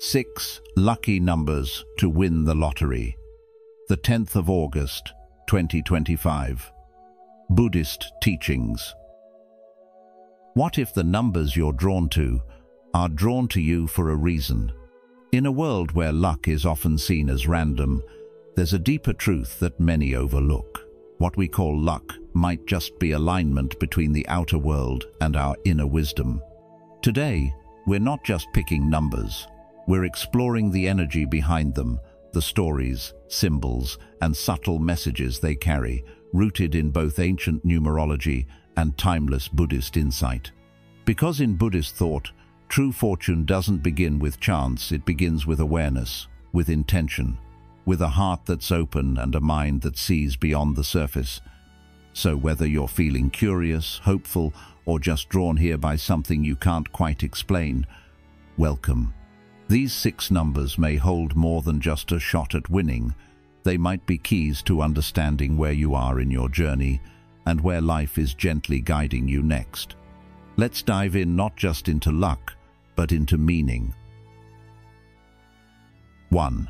6 lucky numbers to win the lottery. The 10th of August, 2025. Buddhist teachings. What if the numbers you're drawn to are drawn to you for a reason? In a world where luck is often seen as random, there's a deeper truth that many overlook. What we call luck might just be alignment between the outer world and our inner wisdom. Today, we're not just picking numbers. We're exploring the energy behind them, the stories, symbols, and subtle messages they carry, rooted in both ancient numerology and timeless Buddhist insight. Because in Buddhist thought, true fortune doesn't begin with chance, it begins with awareness, with intention, with a heart that's open and a mind that sees beyond the surface. So whether you're feeling curious, hopeful, or just drawn here by something you can't quite explain, welcome. These 6 numbers may hold more than just a shot at winning. They might be keys to understanding where you are in your journey and where life is gently guiding you next. Let's dive in not just into luck, but into meaning. 1.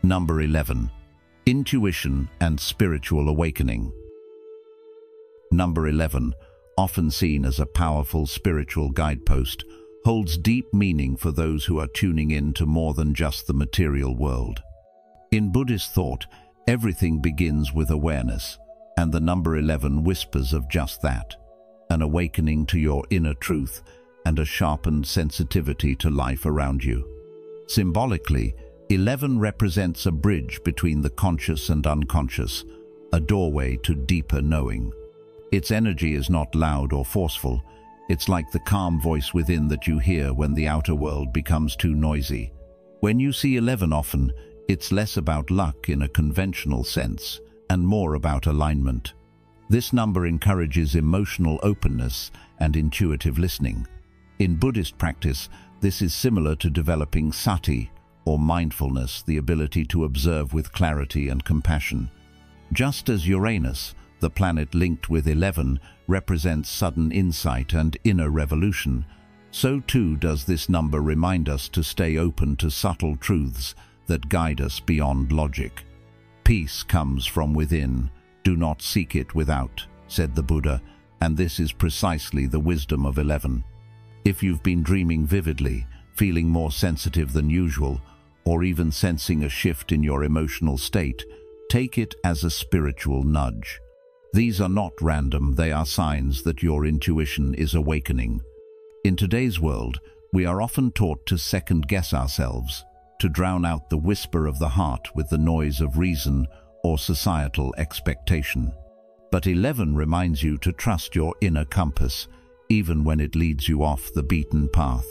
Number 11. Intuition and spiritual awakening. Number 11, often seen as a powerful spiritual guidepost, holds deep meaning for those who are tuning in to more than just the material world. In Buddhist thought, everything begins with awareness, and the number 11 whispers of just that, an awakening to your inner truth and a sharpened sensitivity to life around you. Symbolically, 11 represents a bridge between the conscious and unconscious, a doorway to deeper knowing. Its energy is not loud or forceful. It's like the calm voice within that you hear when the outer world becomes too noisy. When you see 11 often, it's less about luck in a conventional sense and more about alignment. This number encourages emotional openness and intuitive listening. In Buddhist practice, this is similar to developing sati, or mindfulness, the ability to observe with clarity and compassion. Just as Uranus, the planet linked with 11, represents sudden insight and inner revolution, so too does this number remind us to stay open to subtle truths that guide us beyond logic. Peace comes from within, do not seek it without, said the Buddha, and this is precisely the wisdom of 11. If you've been dreaming vividly, feeling more sensitive than usual, or even sensing a shift in your emotional state, take it as a spiritual nudge. These are not random, they are signs that your intuition is awakening. In today's world, we are often taught to second-guess ourselves, to drown out the whisper of the heart with the noise of reason or societal expectation. But 11 reminds you to trust your inner compass, even when it leads you off the beaten path.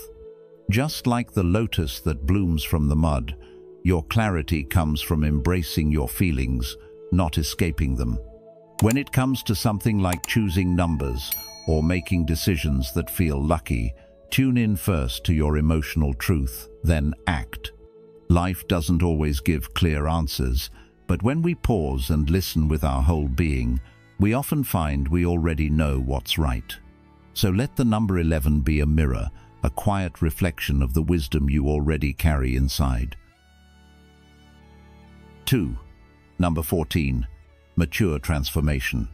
Just like the lotus that blooms from the mud, your clarity comes from embracing your feelings, not escaping them. When it comes to something like choosing numbers or making decisions that feel lucky, tune in first to your emotional truth, then act. Life doesn't always give clear answers, but when we pause and listen with our whole being, we often find we already know what's right. So let the number 11 be a mirror, a quiet reflection of the wisdom you already carry inside. 2. Number 14. Mature transformation.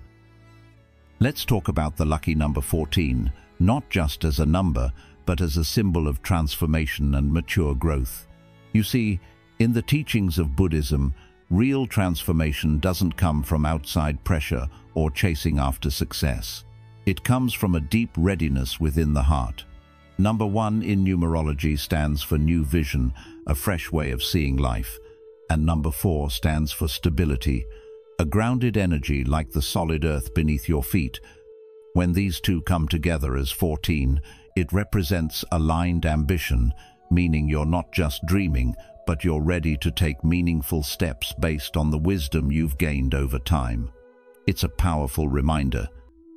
Let's talk about the lucky number 14, not just as a number, but as a symbol of transformation and mature growth. You see, in the teachings of Buddhism, real transformation doesn't come from outside pressure or chasing after success. It comes from a deep readiness within the heart. Number 1 in numerology stands for new vision, a fresh way of seeing life, and number 4 stands for stability, a grounded energy like the solid earth beneath your feet. When these two come together as 14, it represents aligned ambition, meaning you're not just dreaming, but you're ready to take meaningful steps based on the wisdom you've gained over time. It's a powerful reminder.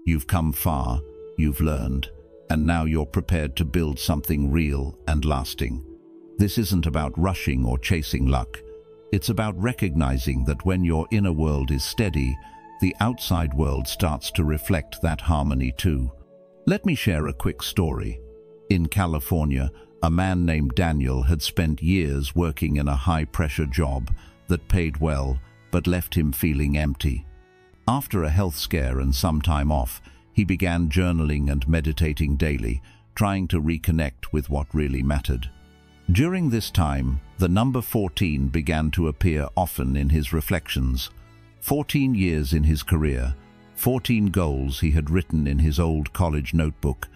You've come far, you've learned, and now you're prepared to build something real and lasting. This isn't about rushing or chasing luck. It's about recognizing that when your inner world is steady, the outside world starts to reflect that harmony too. Let me share a quick story. In California, A man named Daniel had spent years working in a high-pressure job that paid well but left him feeling empty. After a health scare and some time off, he began journaling and meditating daily, trying to reconnect with what really mattered. During this time, the number 14 began to appear often in his reflections. 14 years in his career, 14 goals he had written in his old college notebook,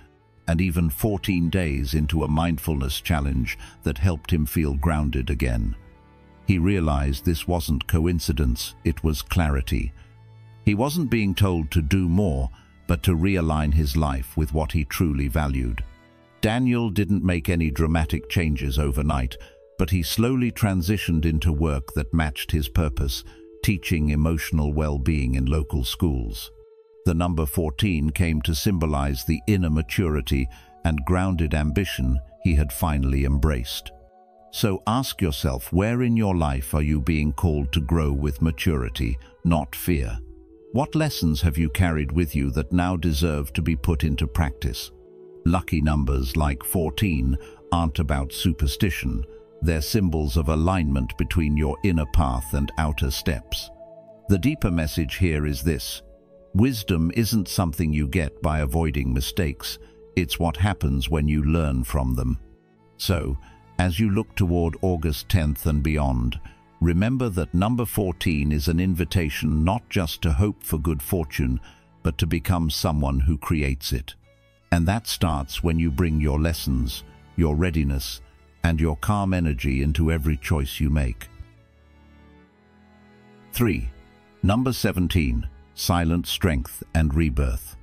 and even 14 days into a mindfulness challenge that helped him feel grounded again. He realized this wasn't coincidence, it was clarity. He wasn't being told to do more, but to realign his life with what he truly valued. Daniel didn't make any dramatic changes overnight, but he slowly transitioned into work that matched his purpose, teaching emotional well-being in local schools. The number 14 came to symbolize the inner maturity and grounded ambition he had finally embraced. So ask yourself, where in your life are you being called to grow with maturity, not fear? What lessons have you carried with you that now deserve to be put into practice? Lucky numbers like 14 aren't about superstition. They're symbols of alignment between your inner path and outer steps. The deeper message here is this: wisdom isn't something you get by avoiding mistakes. It's what happens when you learn from them. So, as you look toward August 10th and beyond, remember that number 14 is an invitation not just to hope for good fortune, but to become someone who creates it. And that starts when you bring your lessons, your readiness, and your calm energy into every choice you make. 3. Number 17. Silent Strength and Rebirth.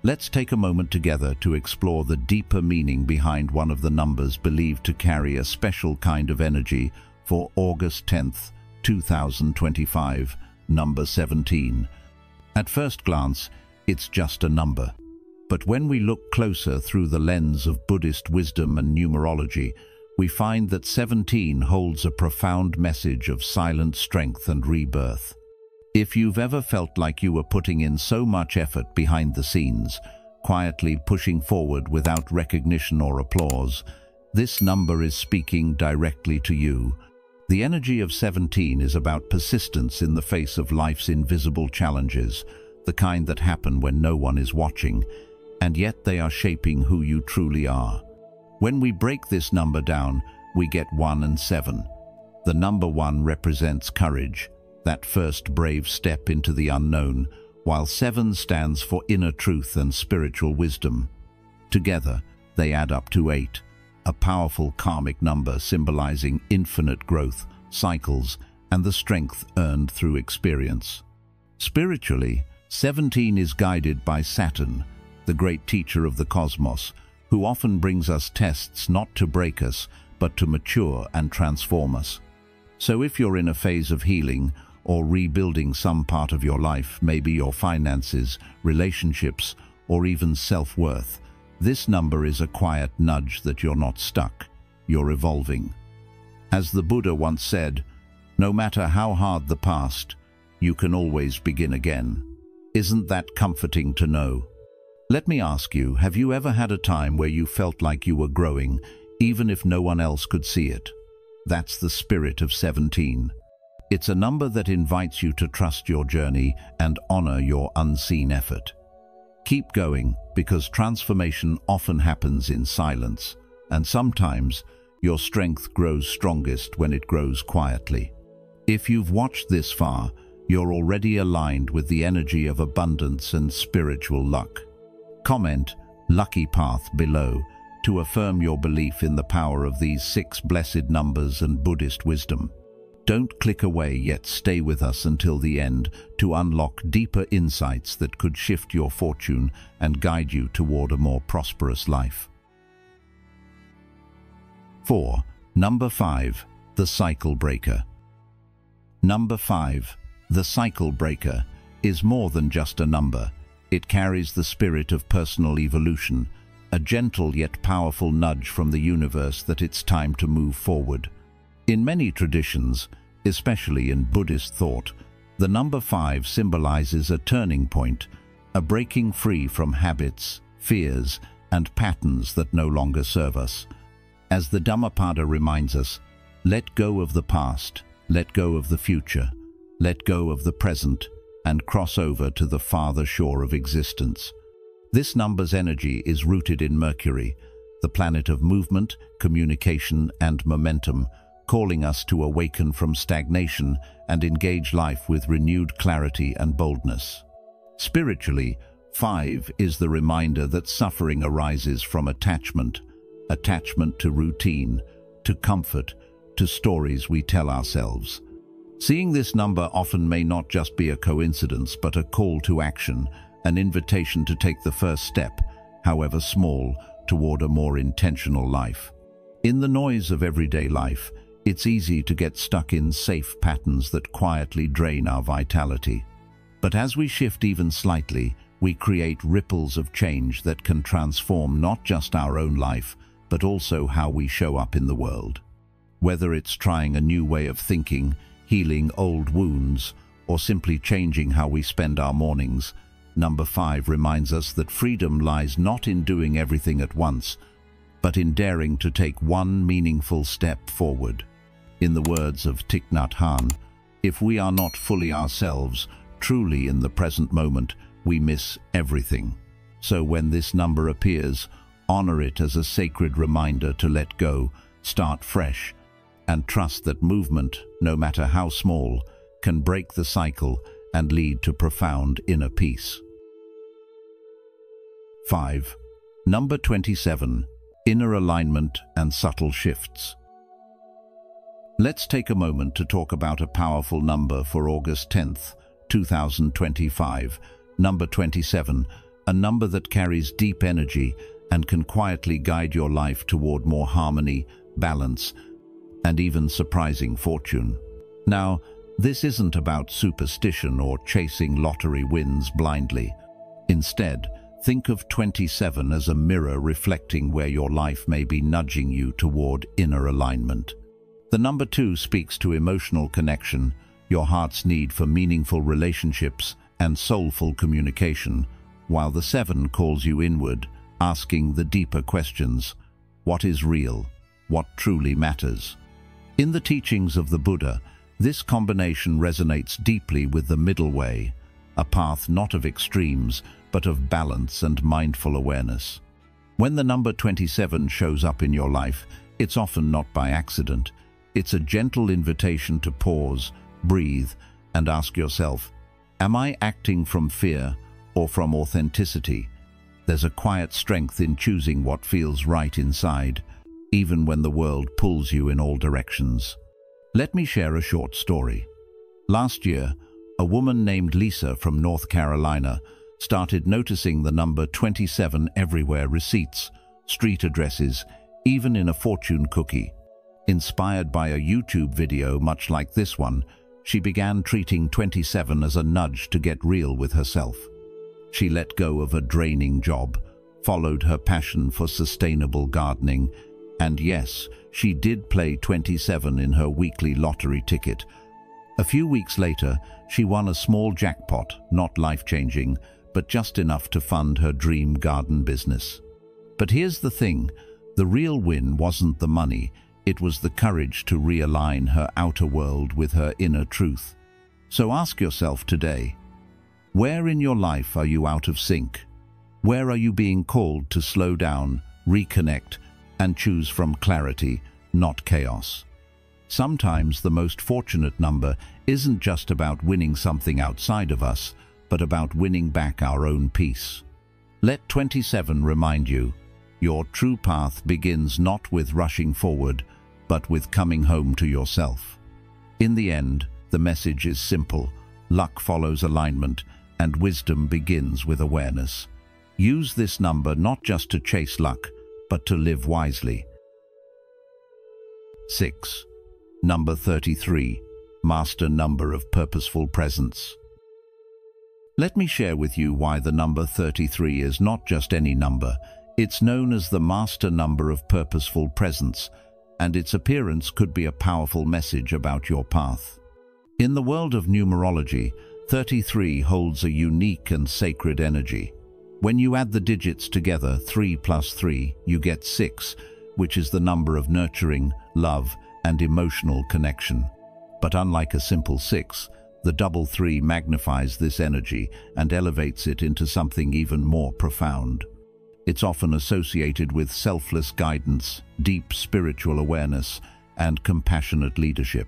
Let's take a moment together to explore the deeper meaning behind one of the numbers believed to carry a special kind of energy for August 10th, 2025, number 17. At first glance, it's just a number. But when we look closer through the lens of Buddhist wisdom and numerology, we find that 17 holds a profound message of silent strength and rebirth. If you've ever felt like you were putting in so much effort behind the scenes, quietly pushing forward without recognition or applause, this number is speaking directly to you. The energy of 17 is about persistence in the face of life's invisible challenges, the kind that happen when no one is watching, and yet they are shaping who you truly are. When we break this number down, we get 1 and 7. The number 1 represents courage, that first brave step into the unknown, while 7 stands for inner truth and spiritual wisdom. Together, they add up to 8, a powerful karmic number symbolizing infinite growth, cycles, and the strength earned through experience. Spiritually, 17 is guided by Saturn, the great teacher of the cosmos, who often brings us tests not to break us, but to mature and transform us. So if you're in a phase of healing or rebuilding some part of your life, maybe your finances, relationships, or even self-worth, this number is a quiet nudge that you're not stuck, you're evolving. As the Buddha once said, no matter how hard the past, you can always begin again. Isn't that comforting to know? Let me ask you, have you ever had a time where you felt like you were growing, even if no one else could see it? That's the spirit of 17. It's a number that invites you to trust your journey and honor your unseen effort. Keep going, because transformation often happens in silence, and sometimes your strength grows strongest when it grows quietly. If you've watched this far, you're already aligned with the energy of abundance and spiritual luck. Comment "Lucky Path" below to affirm your belief in the power of these 6 blessed numbers and Buddhist wisdom. Don't click away, yet stay with us until the end to unlock deeper insights that could shift your fortune and guide you toward a more prosperous life. 4. Number 5. The Cycle Breaker. Number 5. The Cycle Breaker is more than just a number. It carries the spirit of personal evolution, a gentle yet powerful nudge from the universe that it's time to move forward. In many traditions, especially in Buddhist thought, the number 5 symbolizes a turning point, a breaking free from habits, fears, and patterns that no longer serve us. As the Dhammapada reminds us, let go of the past, let go of the future, let go of the present, and cross over to the farther shore of existence. This number's energy is rooted in Mercury, the planet of movement, communication, and momentum, calling us to awaken from stagnation and engage life with renewed clarity and boldness. Spiritually, 5 is the reminder that suffering arises from attachment to routine, to comfort, to stories we tell ourselves. Seeing this number often may not just be a coincidence, but a call to action, an invitation to take the first step, however small, toward a more intentional life. In the noise of everyday life, it's easy to get stuck in safe patterns that quietly drain our vitality. But as we shift even slightly, we create ripples of change that can transform not just our own life, but also how we show up in the world. Whether it's trying a new way of thinking, healing old wounds, or simply changing how we spend our mornings, number 5 reminds us that freedom lies not in doing everything at once, but in daring to take one meaningful step forward. In the words of Thich Nhat Hanh, if we are not fully ourselves, truly in the present moment, we miss everything. So when this number appears, honor it as a sacred reminder to let go, start fresh, and trust that movement, no matter how small, can break the cycle and lead to profound inner peace. 5. Number 27. Inner alignment and subtle shifts. Let's take a moment to talk about a powerful number for August 10th, 2025. Number 27, a number that carries deep energy and can quietly guide your life toward more harmony, balance, and even surprising fortune. Now, this isn't about superstition or chasing lottery wins blindly. Instead, think of 27 as a mirror reflecting where your life may be nudging you toward inner alignment. The number 2 speaks to emotional connection, your heart's need for meaningful relationships and soulful communication, while the 7 calls you inward, asking the deeper questions: what is real? What truly matters? In the teachings of the Buddha, this combination resonates deeply with the middle way, a path not of extremes, but of balance and mindful awareness. When the number 27 shows up in your life, it's often not by accident. It's a gentle invitation to pause, breathe, and ask yourself, am I acting from fear or from authenticity? There's a quiet strength in choosing what feels right inside, even when the world pulls you in all directions. Let me share a short story. Last year, a woman named Lisa from North Carolina started noticing the number 27 everywhere: receipts, street addresses, even in a fortune cookie. Inspired by a YouTube video much like this one, she began treating 27 as a nudge to get real with herself. She let go of a draining job, followed her passion for sustainable gardening, and yes, she did play 27 in her weekly lottery ticket. A few weeks later, she won a small jackpot, not life-changing, but just enough to fund her dream garden business. But here's the thing, the real win wasn't the money, it was the courage to realign her outer world with her inner truth. So ask yourself today, where in your life are you out of sync? Where are you being called to slow down, reconnect, and choose from clarity, not chaos? Sometimes the most fortunate number isn't just about winning something outside of us, but about winning back our own peace. Let 27 remind you, your true path begins not with rushing forward, but with coming home to yourself. In the end, the message is simple: luck follows alignment, and wisdom begins with awareness. Use this number not just to chase luck, but to live wisely. 6. Number 33. Master number of purposeful presence. Let me share with you why the number 33 is not just any number. It's known as the master number of purposeful presence, and its appearance could be a powerful message about your path. In the world of numerology, 33 holds a unique and sacred energy. When you add the digits together, 3 plus 3, you get 6, which is the number of nurturing, love, and emotional connection. But unlike a simple 6, the double 3 magnifies this energy and elevates it into something even more profound. It's often associated with selfless guidance, deep spiritual awareness, and compassionate leadership.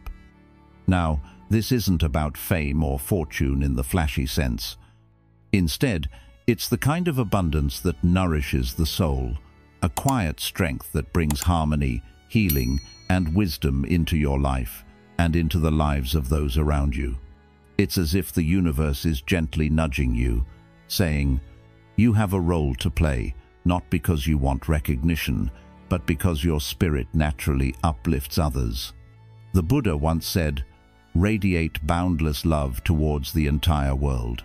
Now, this isn't about fame or fortune in the flashy sense. Instead, it's the kind of abundance that nourishes the soul, a quiet strength that brings harmony, healing, and wisdom into your life and into the lives of those around you. It's as if the universe is gently nudging you, saying, "You have a role to play, not because you want recognition, but because your spirit naturally uplifts others." The Buddha once said, "Radiate boundless love towards the entire world."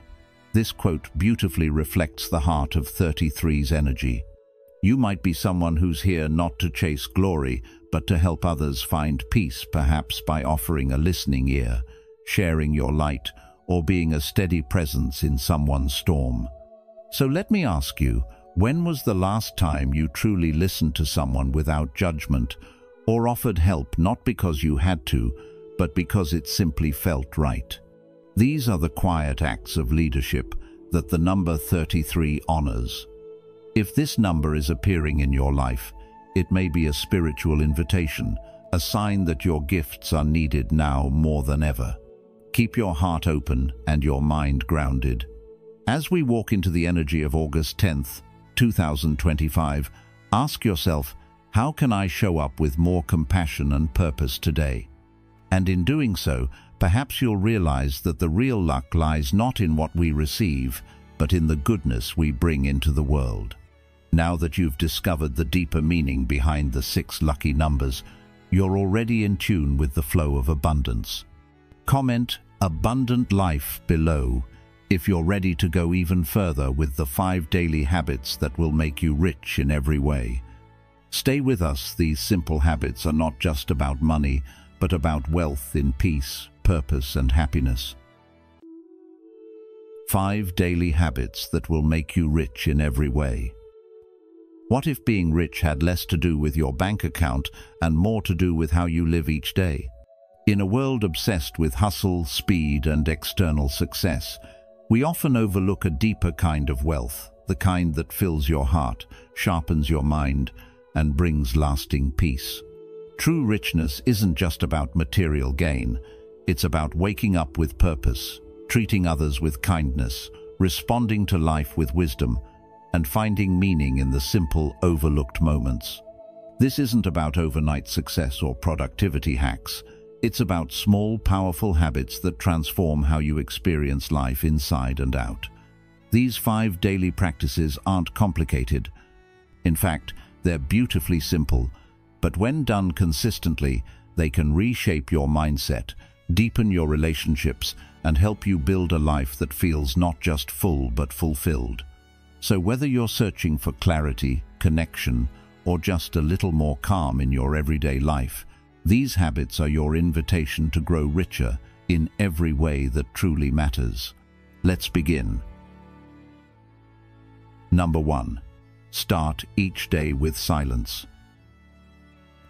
This quote beautifully reflects the heart of 33's energy. You might be someone who's here not to chase glory, but to help others find peace, perhaps by offering a listening ear, sharing your light, or being a steady presence in someone's storm. So let me ask you, when was the last time you truly listened to someone without judgment, or offered help not because you had to, but because it simply felt right? These are the quiet acts of leadership that the number 33 honors. If this number is appearing in your life, it may be a spiritual invitation, a sign that your gifts are needed now more than ever. Keep your heart open and your mind grounded. As we walk into the energy of August 10th, 2025, ask yourself, how can I show up with more compassion and purpose today? And in doing so, perhaps you'll realize that the real luck lies not in what we receive, but in the goodness we bring into the world. Now that you've discovered the deeper meaning behind the 6 lucky numbers, you're already in tune with the flow of abundance. Comment "abundant life" below if you're ready to go even further with the 5 daily habits that will make you rich in every way. Stay with us. These simple habits are not just about money, but about wealth in peace, purpose, and happiness. 5 daily habits that will make you rich in every way. What if being rich had less to do with your bank account and more to do with how you live each day? In a world obsessed with hustle, speed, and external success, we often overlook a deeper kind of wealth, the kind that fills your heart, sharpens your mind, and brings lasting peace. True richness isn't just about material gain. It's about waking up with purpose, treating others with kindness, responding to life with wisdom, and finding meaning in the simple, overlooked moments. This isn't about overnight success or productivity hacks. It's about small, powerful habits that transform how you experience life inside and out. These 5 daily practices aren't complicated. In fact, they're beautifully simple, but when done consistently, they can reshape your mindset, deepen your relationships, and help you build a life that feels not just full but fulfilled. So whether you're searching for clarity, connection, or just a little more calm in your everyday life, these habits are your invitation to grow richer in every way that truly matters. Let's begin. Number 1. Start each day with silence.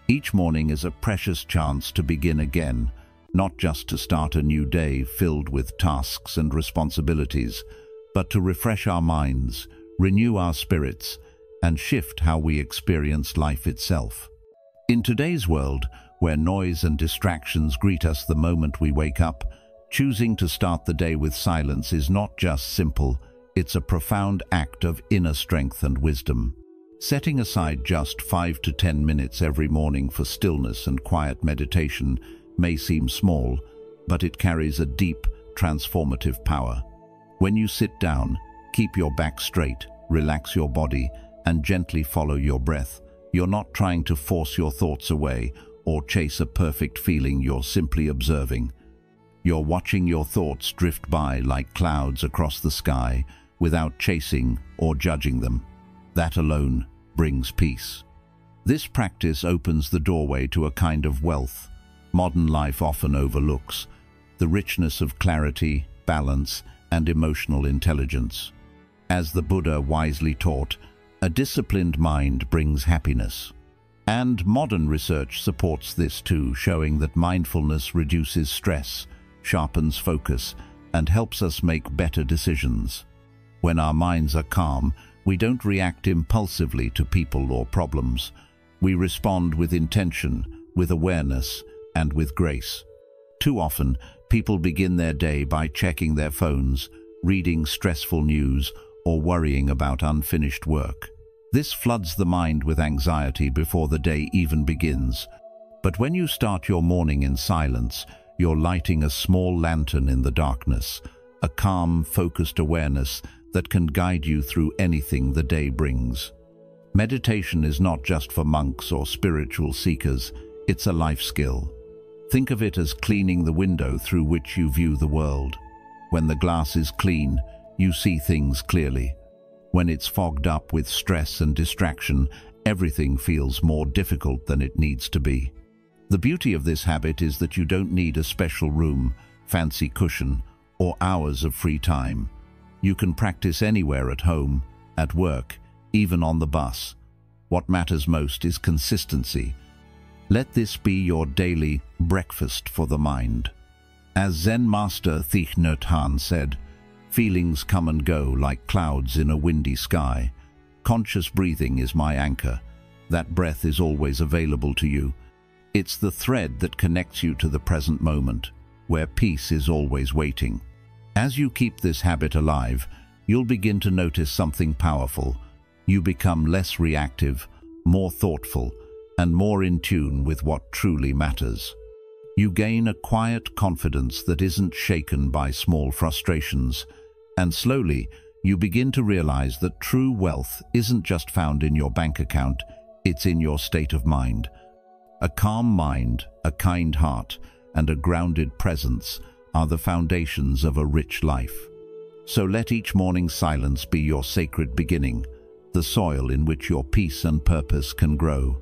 Each morning is a precious chance to begin again, not just to start a new day filled with tasks and responsibilities, but to refresh our minds, renew our spirits, and shift how we experience life itself. In today's world, where noise and distractions greet us the moment we wake up, choosing to start the day with silence is not just simple, it's a profound act of inner strength and wisdom. Setting aside just 5 to 10 minutes every morning for stillness and quiet meditation may seem small, but it carries a deep, transformative power. When you sit down, keep your back straight, relax your body, and gently follow your breath. You're not trying to force your thoughts away or chase a perfect feeling, you're simply observing. You're watching your thoughts drift by like clouds across the sky without chasing or judging them. That alone brings peace. This practice opens the doorway to a kind of wealth modern life often overlooks, the richness of clarity, balance, and emotional intelligence. As the Buddha wisely taught, a disciplined mind brings happiness. And modern research supports this too, showing that mindfulness reduces stress, sharpens focus, and helps us make better decisions. When our minds are calm, we don't react impulsively to people or problems. We respond with intention, with awareness, and with grace. Too often, people begin their day by checking their phones, reading stressful news, or worrying about unfinished work. This floods the mind with anxiety before the day even begins. But when you start your morning in silence, you're lighting a small lantern in the darkness, a calm, focused awareness that can guide you through anything the day brings. Meditation is not just for monks or spiritual seekers, it's a life skill. Think of it as cleaning the window through which you view the world. When the glass is clean, you see things clearly. When it's fogged up with stress and distraction, everything feels more difficult than it needs to be. The beauty of this habit is that you don't need a special room, fancy cushion, or hours of free time. You can practice anywhere at home, at work, even on the bus. What matters most is consistency. Let this be your daily breakfast for the mind. As Zen master Thich Nhat Hanh said, "Feelings come and go like clouds in a windy sky. Conscious breathing is my anchor. That breath is always available to you. It's the thread that connects you to the present moment, where peace is always waiting." As you keep this habit alive, you'll begin to notice something powerful. You become less reactive, more thoughtful, and more in tune with what truly matters. You gain a quiet confidence that isn't shaken by small frustrations, and slowly you begin to realize that true wealth isn't just found in your bank account, it's in your state of mind. A calm mind, a kind heart, and a grounded presence are the foundations of a rich life. So let each morning's silence be your sacred beginning, the soil in which your peace and purpose can grow.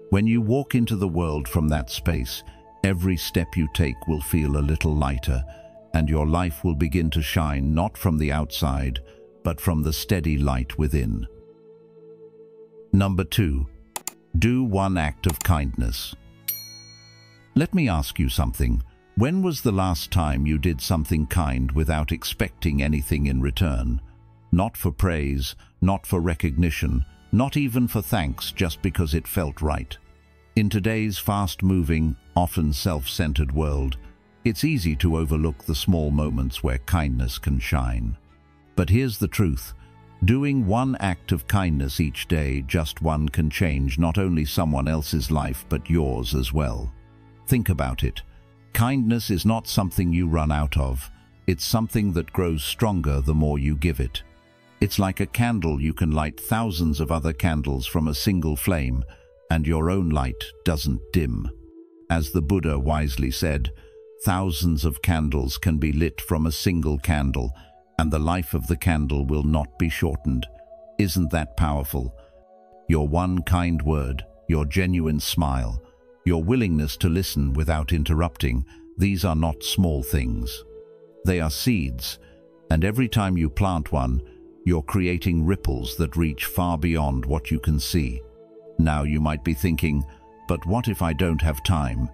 When you walk into the world from that space, every step you take will feel a little lighter, and your life will begin to shine not from the outside, but from the steady light within. Number 2. Do one act of kindness. Let me ask you something. When was the last time you did something kind without expecting anything in return? Not for praise, not for recognition, not even for thanks, just because it felt right. In today's fast-moving, often self-centered world, it's easy to overlook the small moments where kindness can shine. But here's the truth. Doing one act of kindness each day, just one, can change not only someone else's life but yours as well. Think about it. Kindness is not something you run out of. It's something that grows stronger the more you give it. It's like a candle. You can light thousands of other candles from a single flame, and your own light doesn't dim. As the Buddha wisely said, thousands of candles can be lit from a single candle, and the life of the candle will not be shortened. Isn't that powerful? Your one kind word, your genuine smile, your willingness to listen without interrupting, these are not small things. They are seeds, and every time you plant one, you're creating ripples that reach far beyond what you can see. Now you might be thinking, but what if I don't have time?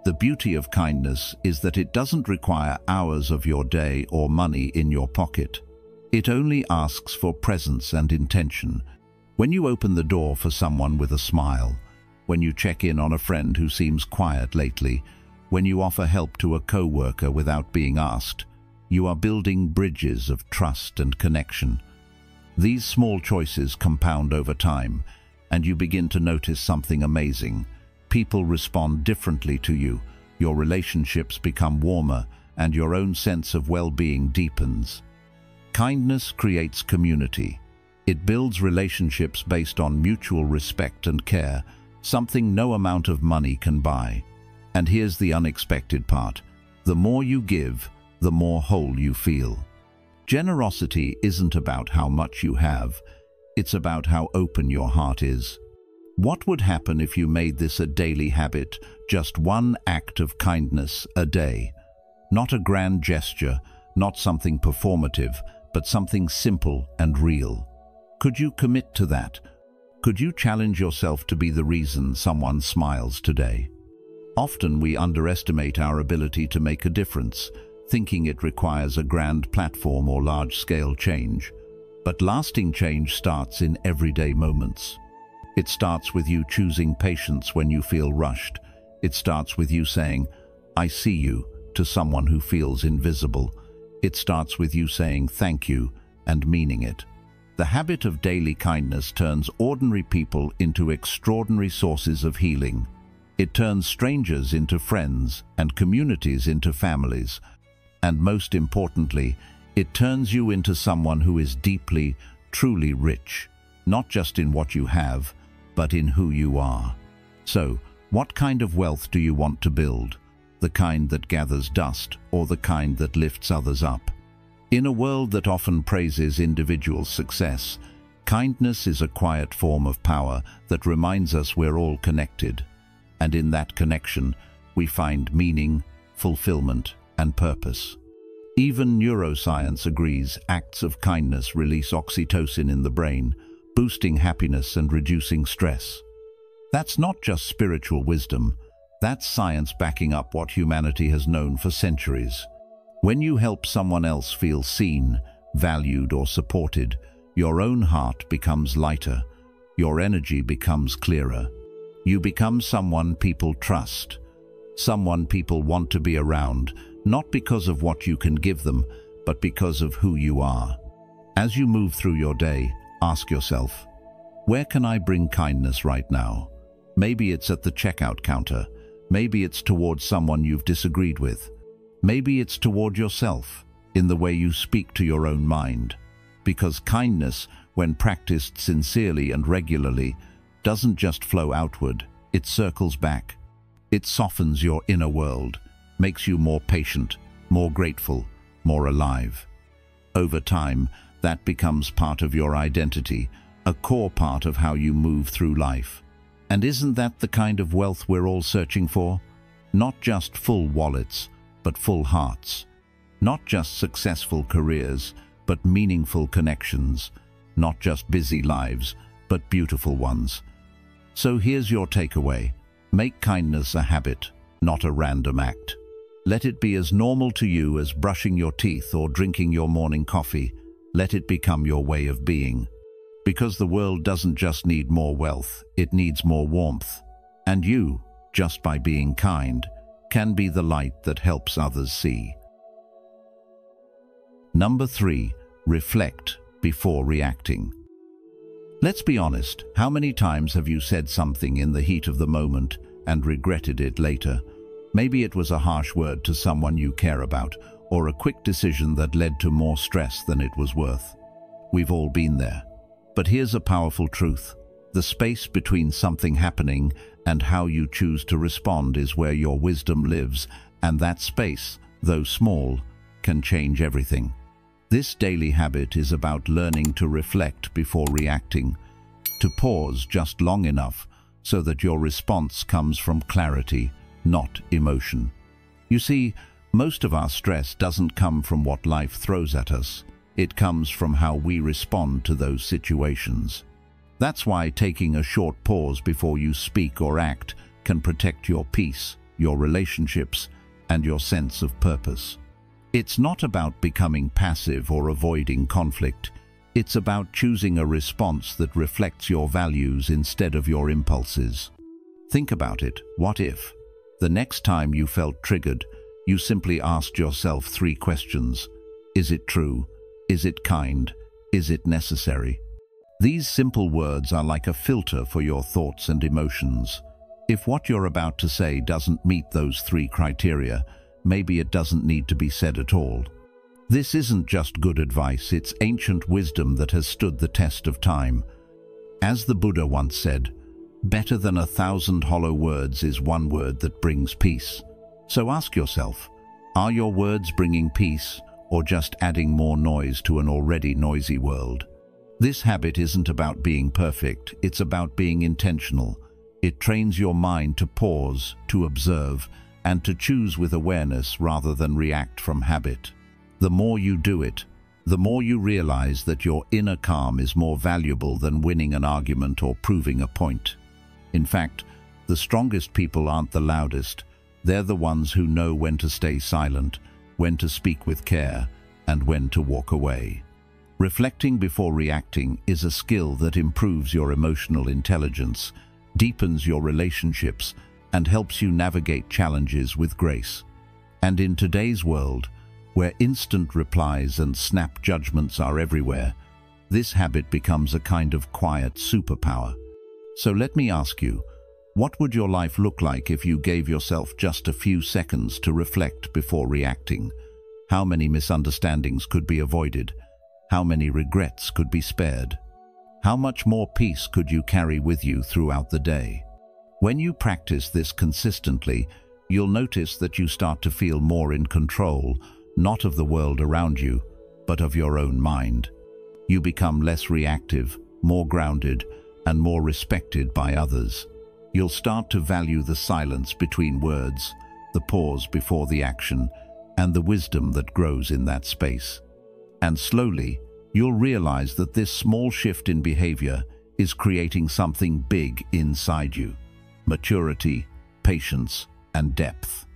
The beauty of kindness is that it doesn't require hours of your day or money in your pocket. It only asks for presence and intention. When you open the door for someone with a smile, when you check in on a friend who seems quiet lately, when you offer help to a co-worker without being asked, you are building bridges of trust and connection. These small choices compound over time, and you begin to notice something amazing. People respond differently to you, your relationships become warmer, and your own sense of well-being deepens. Kindness creates community. It builds relationships based on mutual respect and care, something no amount of money can buy. And here's the unexpected part. The more you give, the more whole you feel. Generosity isn't about how much you have, it's about how open your heart is. What would happen if you made this a daily habit, just one act of kindness a day? Not a grand gesture, not something performative, but something simple and real. Could you commit to that? Could you challenge yourself to be the reason someone smiles today? Often we underestimate our ability to make a difference, thinking it requires a grand platform or large-scale change. But lasting change starts in everyday moments. It starts with you choosing patience when you feel rushed. It starts with you saying, "I see you," to someone who feels invisible. It starts with you saying thank you and meaning it. The habit of daily kindness turns ordinary people into extraordinary sources of healing. It turns strangers into friends and communities into families. And most importantly, it turns you into someone who is deeply, truly rich, not just in what you have, but in who you are. So, what kind of wealth do you want to build? The kind that gathers dust, or the kind that lifts others up? In a world that often praises individual success, kindness is a quiet form of power that reminds us we're all connected. And in that connection, we find meaning, fulfillment, and purpose. Even neuroscience agrees acts of kindness release oxytocin in the brain, boosting happiness and reducing stress. That's not just spiritual wisdom, that's science backing up what humanity has known for centuries. When you help someone else feel seen, valued, or supported, your own heart becomes lighter, your energy becomes clearer. You become someone people trust, someone people want to be around, not because of what you can give them, but because of who you are. As you move through your day, ask yourself, where can I bring kindness right now? Maybe it's at the checkout counter. Maybe it's towards someone you've disagreed with. Maybe it's toward yourself, in the way you speak to your own mind. Because kindness, when practiced sincerely and regularly, doesn't just flow outward, it circles back. It softens your inner world, makes you more patient, more grateful, more alive. Over time, that becomes part of your identity, a core part of how you move through life. And isn't that the kind of wealth we're all searching for? Not just full wallets, but full hearts. Not just successful careers, but meaningful connections. Not just busy lives, but beautiful ones. So here's your takeaway. Make kindness a habit, not a random act. Let it be as normal to you as brushing your teeth or drinking your morning coffee. Let it become your way of being. Because the world doesn't just need more wealth, it needs more warmth. And you, just by being kind, can be the light that helps others see. Number 3, reflect before reacting. Let's be honest, how many times have you said something in the heat of the moment and regretted it later? Maybe it was a harsh word to someone you care about, or a quick decision that led to more stress than it was worth. We've all been there. But here's a powerful truth. The space between something happening and how you choose to respond is where your wisdom lives, and that space, though small, can change everything. This daily habit is about learning to reflect before reacting, to pause just long enough so that your response comes from clarity, not emotion. You see, most of our stress doesn't come from what life throws at us. It comes from how we respond to those situations. That's why taking a short pause before you speak or act can protect your peace, your relationships, and your sense of purpose. It's not about becoming passive or avoiding conflict. It's about choosing a response that reflects your values instead of your impulses. Think about it. What if, the next time you felt triggered, you simply asked yourself 3 questions? Is it true? Is it kind? Is it necessary? These simple words are like a filter for your thoughts and emotions. If what you're about to say doesn't meet those 3 criteria, maybe it doesn't need to be said at all. This isn't just good advice, it's ancient wisdom that has stood the test of time. As the Buddha once said, better than 1,000 hollow words is one word that brings peace. So ask yourself, are your words bringing peace, or just adding more noise to an already noisy world? This habit isn't about being perfect, it's about being intentional. It trains your mind to pause, to observe, and to choose with awareness rather than react from habit. The more you do it, the more you realize that your inner calm is more valuable than winning an argument or proving a point. In fact, the strongest people aren't the loudest. They're the ones who know when to stay silent, when to speak with care, and when to walk away. Reflecting before reacting is a skill that improves your emotional intelligence, deepens your relationships, and helps you navigate challenges with grace. And in today's world, where instant replies and snap judgments are everywhere, this habit becomes a kind of quiet superpower. So let me ask you, what would your life look like if you gave yourself just a few seconds to reflect before reacting? How many misunderstandings could be avoided? How many regrets could be spared? How much more peace could you carry with you throughout the day? When you practice this consistently, you'll notice that you start to feel more in control, not of the world around you, but of your own mind. You become less reactive, more grounded, and more respected by others. You'll start to value the silence between words, the pause before the action, and the wisdom that grows in that space. And slowly, you'll realize that this small shift in behavior is creating something big inside you: maturity, patience, and depth.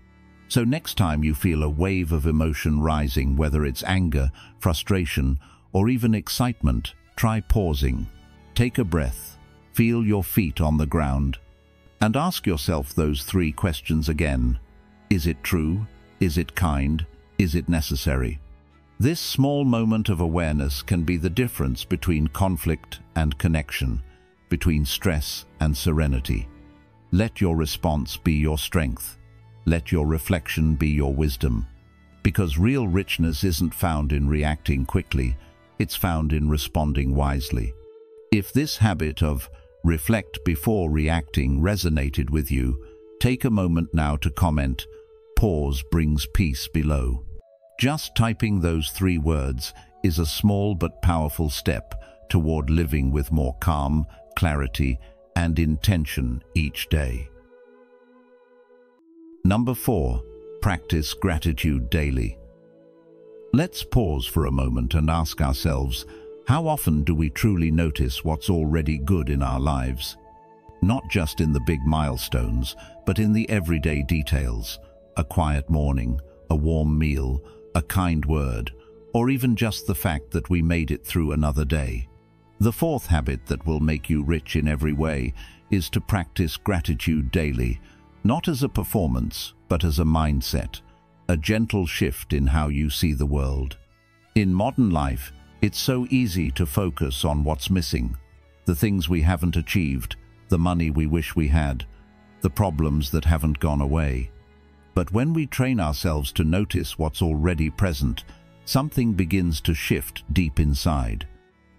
So next time you feel a wave of emotion rising, whether it's anger, frustration, or even excitement, try pausing. Take a breath, feel your feet on the ground, and ask yourself those 3 questions again. Is it true? Is it kind? Is it necessary? This small moment of awareness can be the difference between conflict and connection, between stress and serenity. Let your response be your strength. Let your reflection be your wisdom. Because real richness isn't found in reacting quickly, it's found in responding wisely. If this habit of reflect before reacting resonated with you, take a moment now to comment, "Pause brings peace" below. Just typing those 3 words is a small but powerful step toward living with more calm, clarity, and intention each day. Number 4. Practice gratitude daily. Let's pause for a moment and ask ourselves, how often do we truly notice what's already good in our lives? Not just in the big milestones, but in the everyday details: a quiet morning, a warm meal, a kind word, or even just the fact that we made it through another day. The 4th habit that will make you rich in every way is to practice gratitude daily, not as a performance, but as a mindset, a gentle shift in how you see the world. In modern life, it's so easy to focus on what's missing, the things we haven't achieved, the money we wish we had, the problems that haven't gone away. But when we train ourselves to notice what's already present, something begins to shift deep inside.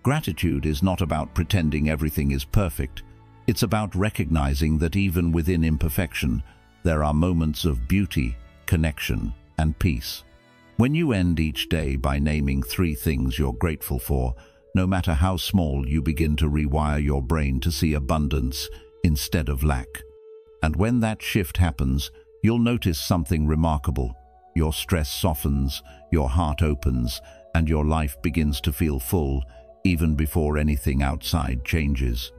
Gratitude is not about pretending everything is perfect. It's about recognizing that even within imperfection, there are moments of beauty, connection, and peace. When you end each day by naming 3 things you're grateful for, no matter how small, you begin to rewire your brain to see abundance instead of lack. And when that shift happens, you'll notice something remarkable. Your stress softens, your heart opens, and your life begins to feel full, even before anything outside changes.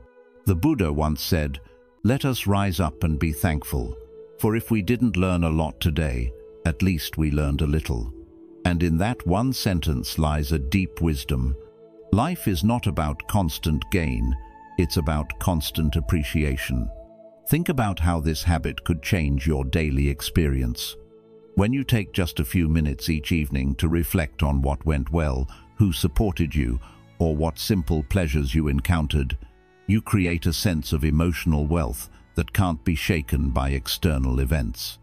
The Buddha once said, "Let us rise up and be thankful, for if we didn't learn a lot today, at least we learned a little." And in that one sentence lies a deep wisdom. Life is not about constant gain, it's about constant appreciation. Think about how this habit could change your daily experience. When you take just a few minutes each evening to reflect on what went well, who supported you, or what simple pleasures you encountered, you create a sense of emotional wealth that can't be shaken by external events.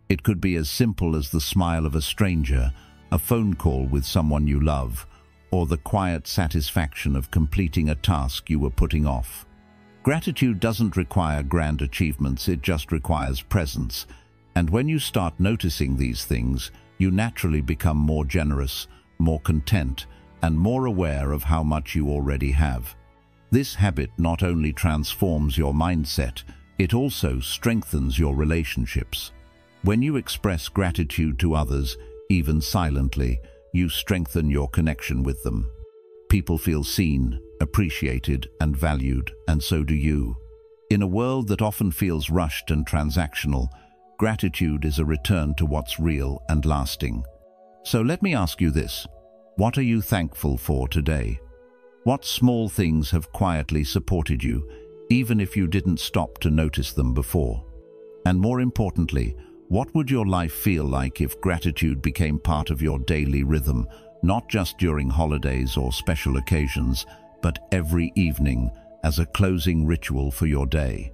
It could be as simple as the smile of a stranger, a phone call with someone you love, or the quiet satisfaction of completing a task you were putting off. Gratitude doesn't require grand achievements, it just requires presence. And when you start noticing these things, you naturally become more generous, more content, and more aware of how much you already have. This habit not only transforms your mindset, it also strengthens your relationships. When you express gratitude to others, even silently, you strengthen your connection with them. People feel seen, appreciated, and valued, and so do you. In a world that often feels rushed and transactional, gratitude is a return to what's real and lasting. So let me ask you this: what are you thankful for today? What small things have quietly supported you, even if you didn't stop to notice them before? And more importantly, what would your life feel like if gratitude became part of your daily rhythm, not just during holidays or special occasions, but every evening as a closing ritual for your day?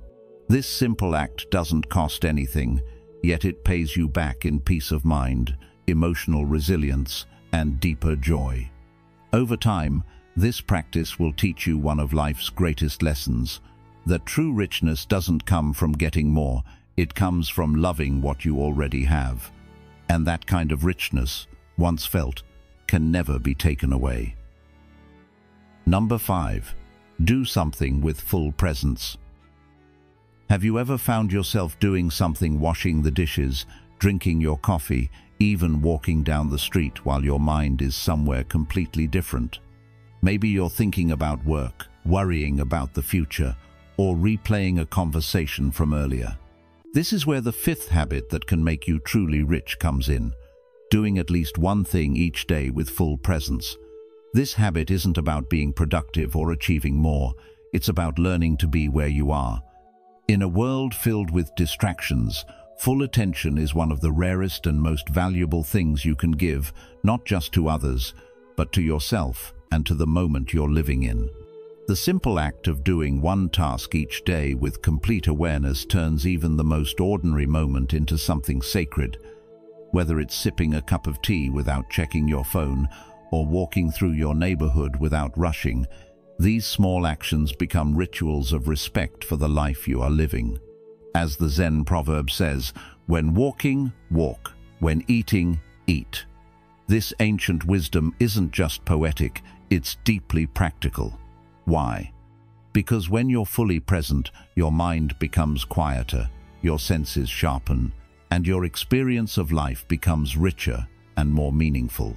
This simple act doesn't cost anything, yet it pays you back in peace of mind, emotional resilience, and deeper joy. Over time, this practice will teach you one of life's greatest lessons: that true richness doesn't come from getting more, it comes from loving what you already have. And that kind of richness, once felt, can never be taken away. Number 5. Do something with full presence. Have you ever found yourself doing something, washing the dishes, drinking your coffee, even walking down the street while your mind is somewhere completely different? Maybe you're thinking about work, worrying about the future, or replaying a conversation from earlier. This is where the 5th habit that can make you truly rich comes in: doing at least one thing each day with full presence. This habit isn't about being productive or achieving more, it's about learning to be where you are. In a world filled with distractions, full attention is one of the rarest and most valuable things you can give, not just to others, but to yourself and to the moment you're living in. The simple act of doing one task each day with complete awareness turns even the most ordinary moment into something sacred. Whether it's sipping a cup of tea without checking your phone, or walking through your neighborhood without rushing, these small actions become rituals of respect for the life you are living. As the Zen proverb says, "When walking, walk. When eating, eat." This ancient wisdom isn't just poetic, it's deeply practical. Why? Because when you're fully present, your mind becomes quieter, your senses sharpen, and your experience of life becomes richer and more meaningful.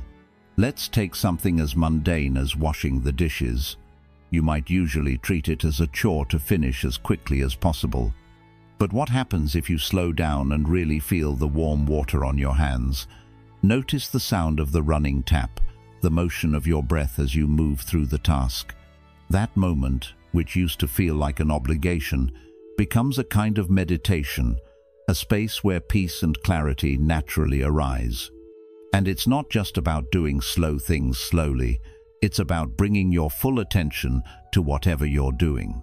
Let's take something as mundane as washing the dishes. You might usually treat it as a chore to finish as quickly as possible. But what happens if you slow down and really feel the warm water on your hands? Notice the sound of the running tap, the motion of your breath as you move through the task. That moment, which used to feel like an obligation, becomes a kind of meditation, a space where peace and clarity naturally arise. And it's not just about doing slow things slowly, it's about bringing your full attention to whatever you're doing.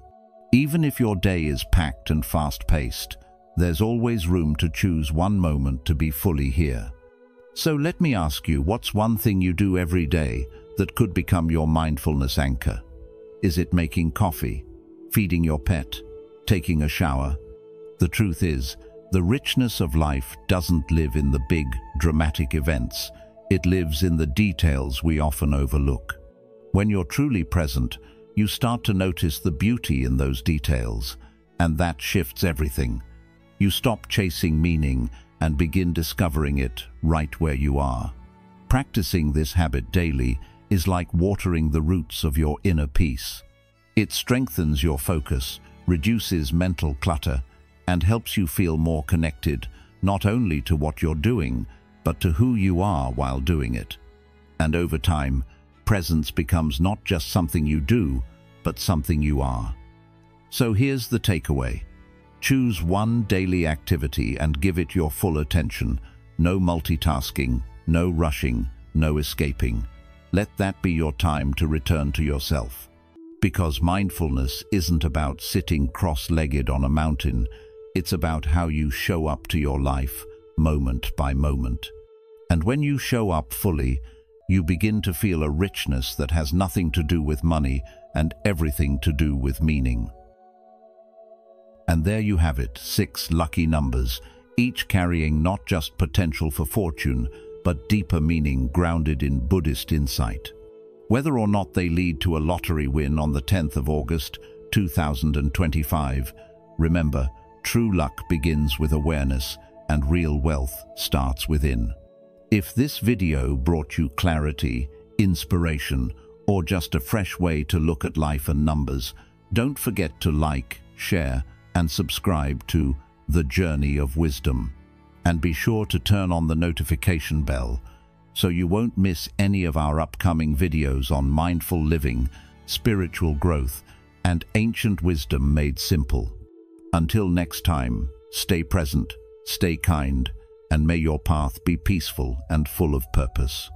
Even if your day is packed and fast-paced, there's always room to choose one moment to be fully here. So let me ask you, what's one thing you do every day that could become your mindfulness anchor? Is it making coffee, feeding your pet, taking a shower? The truth is, the richness of life doesn't live in the big, dramatic events. It lives in the details we often overlook. When you're truly present, you start to notice the beauty in those details, and that shifts everything. You stop chasing meaning and begin discovering it right where you are. Practicing this habit daily is like watering the roots of your inner peace. It strengthens your focus, reduces mental clutter, and helps you feel more connected, not only to what you're doing, but to who you are while doing it. And over time, presence becomes not just something you do, but something you are. So here's the takeaway. Choose one daily activity and give it your full attention. No multitasking, no rushing, no escaping. Let that be your time to return to yourself. Because mindfulness isn't about sitting cross-legged on a mountain, it's about how you show up to your life, moment by moment. And when you show up fully, you begin to feel a richness that has nothing to do with money and everything to do with meaning. And there you have it, 6 lucky numbers, each carrying not just potential for fortune, but deeper meaning grounded in Buddhist insight. Whether or not they lead to a lottery win on the 10th of August, 2025, remember, true luck begins with awareness and real wealth starts within. If this video brought you clarity, inspiration, or just a fresh way to look at life and numbers, don't forget to like, share, and subscribe to The Journey of Wisdom. And be sure to turn on the notification bell so you won't miss any of our upcoming videos on mindful living, spiritual growth, and ancient wisdom made simple. Until next time, stay present, stay kind, and may your path be peaceful and full of purpose.